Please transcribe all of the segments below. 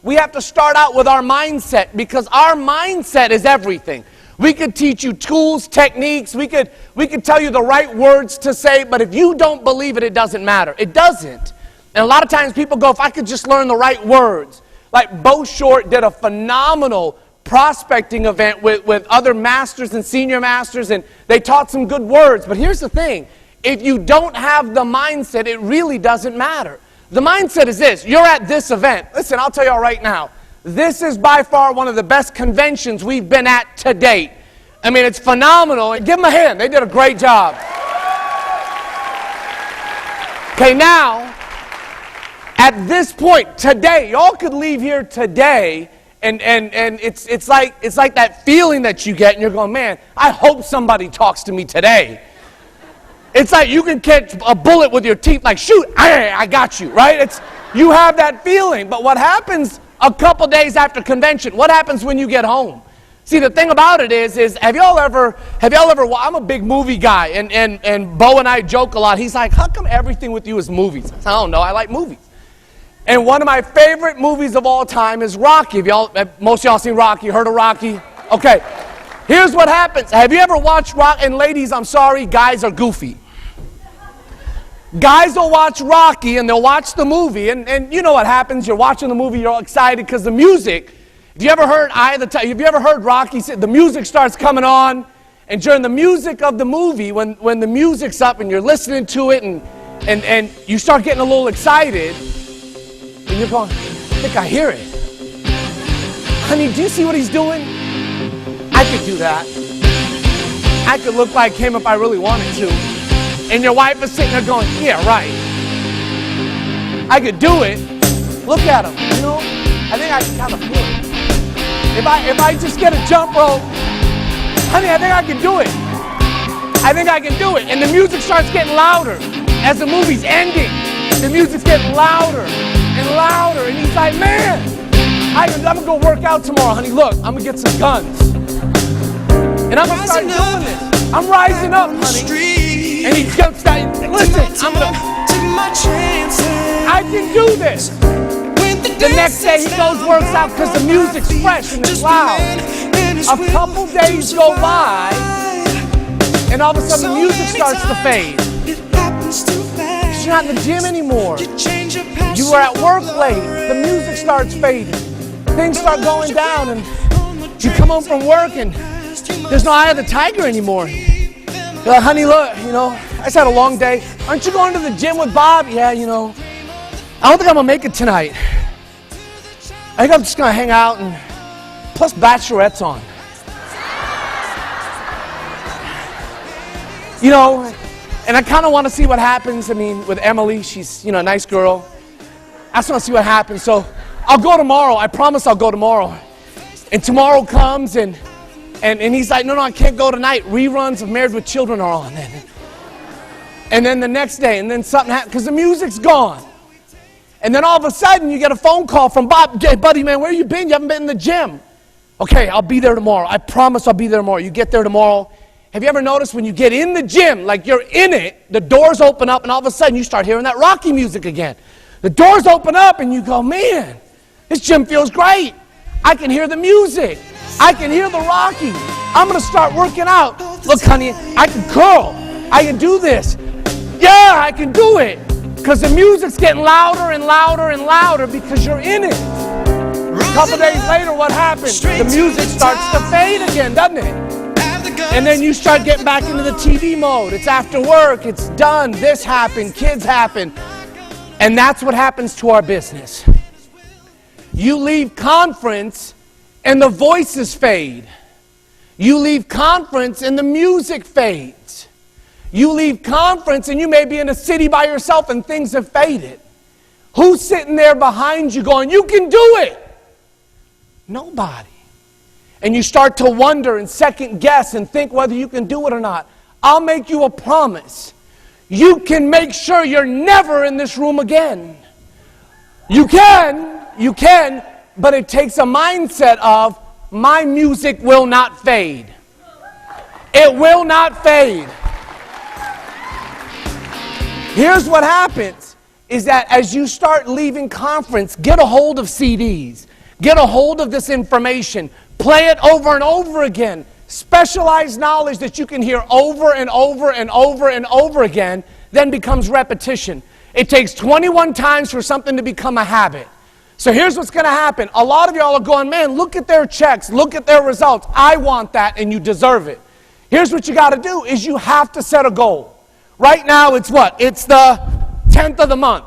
we have to start out with our mindset, because our mindset is everything. We could teach you tools, techniques, we could tell you the right words to say, but if you don't believe it, it doesn't matter. It doesn't. And a lot of times people go, if I could just learn the right words. Like Bo Short did a phenomenal prospecting event with other masters and senior masters, and they taught some good words. But here's the thing. If you don't have the mindset, it really doesn't matter. The mindset is this. You're at this event. Listen, I'll tell y'all right now. This is by far one of the best conventions we've been at to date. I mean, it's phenomenal. Give them a hand. They did a great job. Okay, now, at this point, today, y'all could leave here today, and it's like that feeling that you get, and you're going, man, I hope somebody talks to me today. It's like you can catch a bullet with your teeth, like, shoot, I got you, right? You have that feeling. But what happens a couple days after convention? What happens when you get home? See, the thing about it is have y'all ever, I'm a big movie guy, and Bo and I joke a lot. He's like, how come everything with you is movies? I don't know, I like movies. And one of my favorite movies of all time is Rocky. Most of y'all seen Rocky, heard of Rocky? Okay, here's what happens. Have you ever watched Rocky? And ladies, I'm sorry, guys are goofy. Guys will watch Rocky and they'll watch the movie, and you know what happens. You're watching the movie, you're all excited because the music. Have you ever heard Rocky say, the music starts coming on, and during the music of the movie, when the music's up and you're listening to it and you start getting a little excited, and you're going, I think I hear it. Honey, do you see what he's doing? I could do that. I could look like him if I really wanted to. And your wife is sitting there going, yeah, right. I could do it. Look at him, you know? I think I can kind of feel it. If I just get a jump rope, honey, I think I can do it. I think I can do it. And the music starts getting louder. As the movie's ending, the music's getting louder and louder. And he's like, man, I'm going to go work out tomorrow, honey. Look, I'm going to get some guns. And I'm going to start doing this. I'm rising up, honey. And he jumps down. Listen, I can do this. The next day he goes, works out because the music's fresh and it's loud. A couple days go by, and all of a sudden the music starts to fade. You're not in the gym anymore. You were at work late. The music starts fading. Things start going down, and you come home from work, and there's no eye of the tiger anymore. You're like, honey, look, you know, I just had a long day. Aren't you going to the gym with Bob? Yeah, you know, I don't think I'm going to make it tonight. I think I'm just going to hang out, and plus Bachelorette's on. You know, and I kind of want to see what happens. I mean, with Emily, she's, you know, a nice girl. I just want to see what happens. So I'll go tomorrow. I promise I'll go tomorrow. And tomorrow comes, and he's like, no, I can't go tonight. Reruns of Married with Children are on then. And then the next day, and then something happens, because the music's gone. And then all of a sudden, you get a phone call from Bob. Hey, buddy, man, where you been? You haven't been in the gym. Okay, I'll be there tomorrow. I promise I'll be there tomorrow. You get there tomorrow. Have you ever noticed when you get in the gym, like you're in it, the doors open up, and all of a sudden, you start hearing that Rocky music again. The doors open up, and you go, man, this gym feels great. I can hear the music. I can hear the Rocky. I'm going to start working out. Look, honey, I can curl. I can do this. Yeah, I can do it. Because the music's getting louder and louder and louder because you're in it. A couple days later, what happens? The music starts to fade again, doesn't it? And then you start getting back into the TV mode. It's after work. It's done. This happened. Kids happen. And that's what happens to our business. You leave conference and the voices fade. You leave conference and the music fades. You leave conference and you may be in a city by yourself and things have faded. Who's sitting there behind you going, you can do it? Nobody. And you start to wonder and second guess and think whether you can do it or not. I'll make you a promise. You can make sure you're never in this room again. You can, but it takes a mindset of, my music will not fade. It will not fade. Here's what happens. is that as you start leaving conference, get a hold of CDs. Get a hold of this information. Play it over and over again. Specialized knowledge that you can hear over and over and over and over again then becomes repetition. It takes 21 times for something to become a habit. So here's what's going to happen. A lot of y'all are going, man, look at their checks. Look at their results. I want that, and you deserve it. Here's what you got to do is you have to set a goal. Right now, it's what? It's the 10th of the month.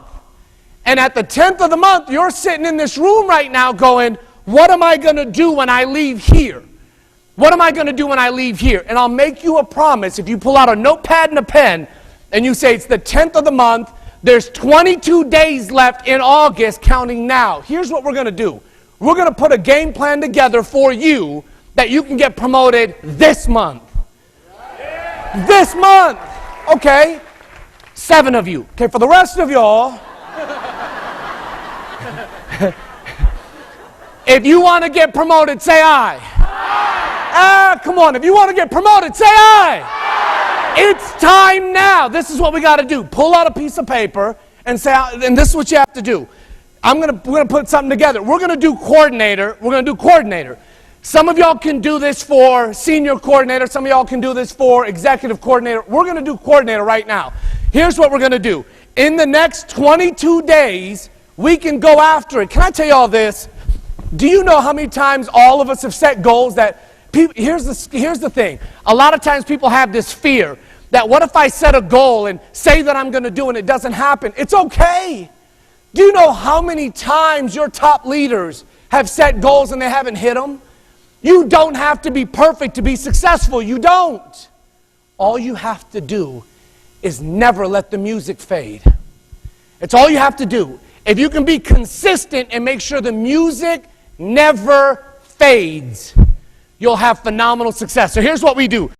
And at the 10th of the month, you're sitting in this room right now going, what am I going to do when I leave here? What am I going to do when I leave here? And I'll make you a promise. If you pull out a notepad and a pen and you say it's the 10th of the month, there's 22 days left in August, counting now. Here's what we're going to do. We're going to put a game plan together for you that you can get promoted this month. This month. Okay. 7 of you. Okay, for the rest of y'all, if you want to get promoted, say aye. Come on. If you want to get promoted, say aye. It's time now. This is what we got to do. Pull out a piece of paper and say, and this is what you have to do. We're going to put something together. We're going to do coordinator. We're going to do coordinator. Some of y'all can do this for senior coordinator. Some of y'all can do this for executive coordinator. We're going to do coordinator right now. Here's what we're going to do. In the next 22 days, we can go after it. Can I tell you all this? Do you know how many times all of us have set goals that people, here's the thing. A lot of times people have this fear that what if I set a goal and say that I'm going to do and it doesn't happen? It's okay. Do you know how many times your top leaders have set goals and they haven't hit them? You don't have to be perfect to be successful. You don't. All you have to do is never let the music fade. It's all you have to do. If you can be consistent and make sure the music never fades, you'll have phenomenal success. So here's what we do.